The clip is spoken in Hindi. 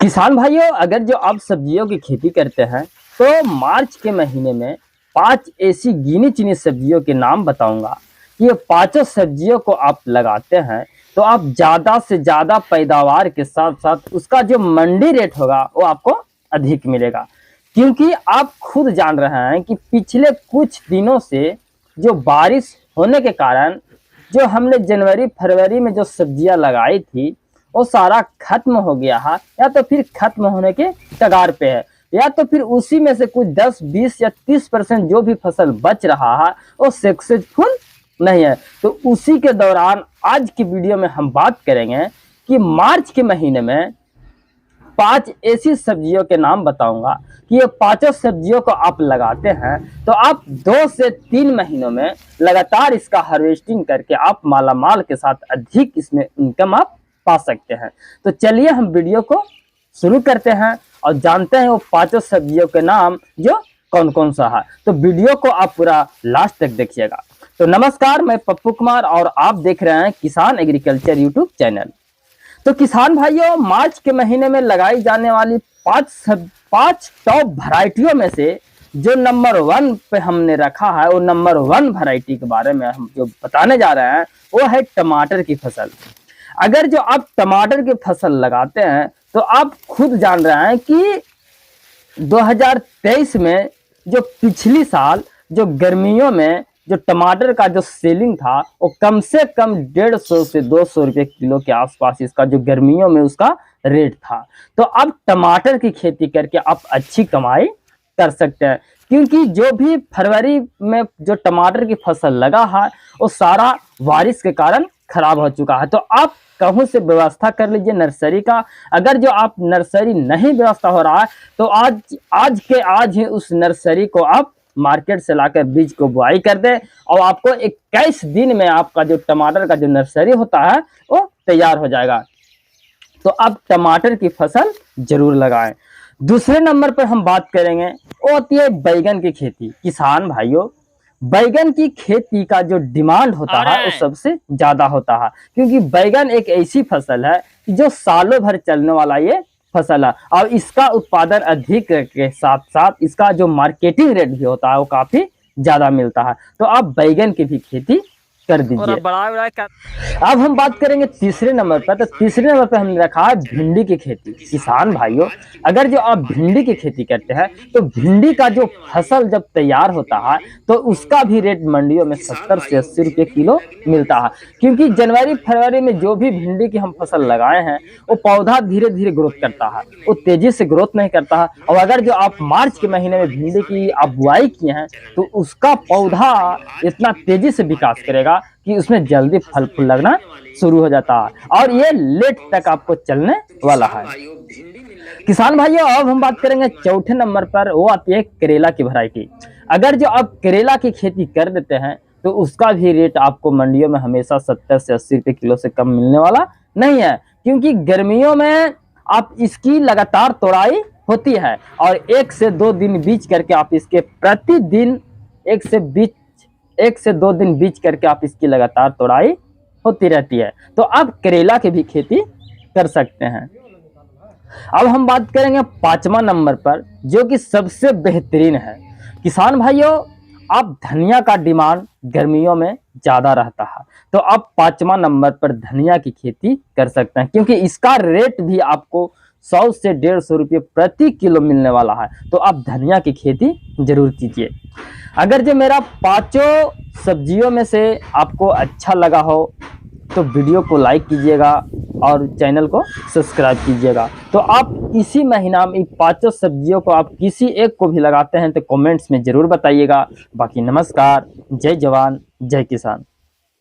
किसान भाइयों, अगर जो आप सब्जियों की खेती करते हैं तो मार्च के महीने में 5 ऐसी गिनी चुनी सब्जियों के नाम बताऊंगा। ये पांचों सब्जियों को आप लगाते हैं तो आप ज़्यादा से ज़्यादा पैदावार के साथ साथ उसका जो मंडी रेट होगा वो आपको अधिक मिलेगा। क्योंकि आप खुद जान रहे हैं कि पिछले कुछ दिनों से जो बारिश होने के कारण जो हमने जनवरी फरवरी में जो सब्जियां लगाई थी वो सारा खत्म हो गया है, या तो फिर खत्म होने के कगार पे है, या तो फिर उसी में से कुछ 10, 20 या 30% जो भी फसल बच रहा है वो सक्सेसफुल नहीं है। तो उसी के दौरान आज की वीडियो में हम बात करेंगे कि मार्च के महीने में 5 ऐसी सब्जियों के नाम बताऊंगा कि ये पांचों सब्जियों को आप लगाते हैं तो आप 2 से 3 महीनों में लगातार इसका हार्वेस्टिंग करके आप मालामाल के साथ अधिक इसमें इनकम आप पा सकते हैं। तो चलिए हम वीडियो को शुरू करते हैं और जानते हैं वो पांचों सब्जियों के नाम जो कौन कौन सा है। तो वीडियो को आप पूरा लास्ट तक देखिएगा। तो नमस्कार, मैं पप्पू कुमार और आप देख रहे हैं किसान एग्रीकल्चर यूट्यूब चैनल। तो किसान भाइयों, मार्च के महीने में लगाई जाने वाली 5 टॉप वैरायटियों में से जो नंबर 1 पे हमने रखा है वो नंबर 1 वैरायटी के बारे में हम जो बताने जा रहे हैं वो है टमाटर की फसल। अगर जो आप टमाटर की फसल लगाते हैं तो आप खुद जान रहे हैं कि 2023 में जो पिछली साल जो गर्मियों में जो टमाटर का जो सेलिंग था वो कम से कम 150 से 200 रुपये किलो के आसपास इसका जो गर्मियों में उसका रेट था। तो आप टमाटर की खेती करके आप अच्छी कमाई कर सकते हैं, क्योंकि जो भी फरवरी में जो टमाटर की फसल लगा है वो सारा बारिश के कारण खराब हो चुका है। तो आप कहूँ से व्यवस्था कर लीजिए नर्सरी का। अगर जो आप नर्सरी नहीं व्यवस्था हो रहा है तो आज ही उस नर्सरी को आप मार्केट से लाकर बीज को बुआई कर दें और आपको 21 दिन में आपका जो टमाटर का जो नर्सरी होता है वो तैयार हो जाएगा। तो आप टमाटर की फसल जरूर लगाएं। दूसरे नंबर पर हम बात करेंगे वो होती है बैगन की खेती। किसान भाइयों, बैगन की खेती का जो डिमांड होता है वो सबसे ज्यादा होता है, क्योंकि बैगन एक ऐसी फसल है जो सालों भर चलने वाला ये फसल है और इसका उत्पादन अधिक के साथ साथ इसका जो मार्केटिंग रेट भी होता है वो काफी ज्यादा मिलता है। तो आप बैगन की भी खेती कर दीजिए। अब हम बात करेंगे तीसरे नंबर पर। तो तीसरे नंबर पर हमने रखा है भिंडी की खेती। किसान भाइयों, अगर जो आप भिंडी की खेती करते हैं तो भिंडी का जो फसल जब तैयार होता है तो उसका भी रेट मंडियों में 70 से 80 रुपये किलो मिलता है, क्योंकि जनवरी फरवरी में जो भी भिंडी की हम फसल लगाए हैं वो पौधा धीरे धीरे ग्रोथ करता है, वो तेजी से ग्रोथ नहीं करता है। और अगर जो आप मार्च के महीने में भिंडी की आप बुआई किए हैं तो उसका पौधा इतना तेजी से विकास करेगा कि उसमें जल्दी फल फूल लगना शुरू हो जाता है और ये लेट तक आपको चलने वाला है। किसान भाइयों, अब हम बात करेंगे चौथे नंबर पर, वो आती है करेला की वैरायटी। अगर जो आप करेला की खेती कर देते हैं तो उसका भी रेट आपको मंडियों में हमेशा 70 से 80 रुपये किलो से कम मिलने वाला नहीं है, क्योंकि गर्मियों में आप इसकी लगातार तोड़ाई होती है और 1 से 2 दिन बीच करके आप इसके प्रतिदिन 1 से 2 दिन बीच करके आप इसकी लगातार तोड़ाई होती रहती है। तो आप करेला की भी खेती कर सकते हैं। अब हम बात करेंगे 5वां नंबर पर, जो कि सबसे बेहतरीन है। किसान भाइयों, आप धनिया का डिमांड गर्मियों में ज़्यादा रहता है तो आप 5वां नंबर पर धनिया की खेती कर सकते हैं, क्योंकि इसका रेट भी आपको 100 से 150 रुपये प्रति किलो मिलने वाला है। तो आप धनिया की खेती जरूर कीजिए। अगर जो मेरा 5 सब्जियों में से आपको अच्छा लगा हो तो वीडियो को लाइक कीजिएगा और चैनल को सब्सक्राइब कीजिएगा। तो आप इसी महीना में 5 सब्जियों को आप किसी एक को भी लगाते हैं तो कमेंट्स में ज़रूर बताइएगा। बाकी नमस्कार, जय जवान जय किसान।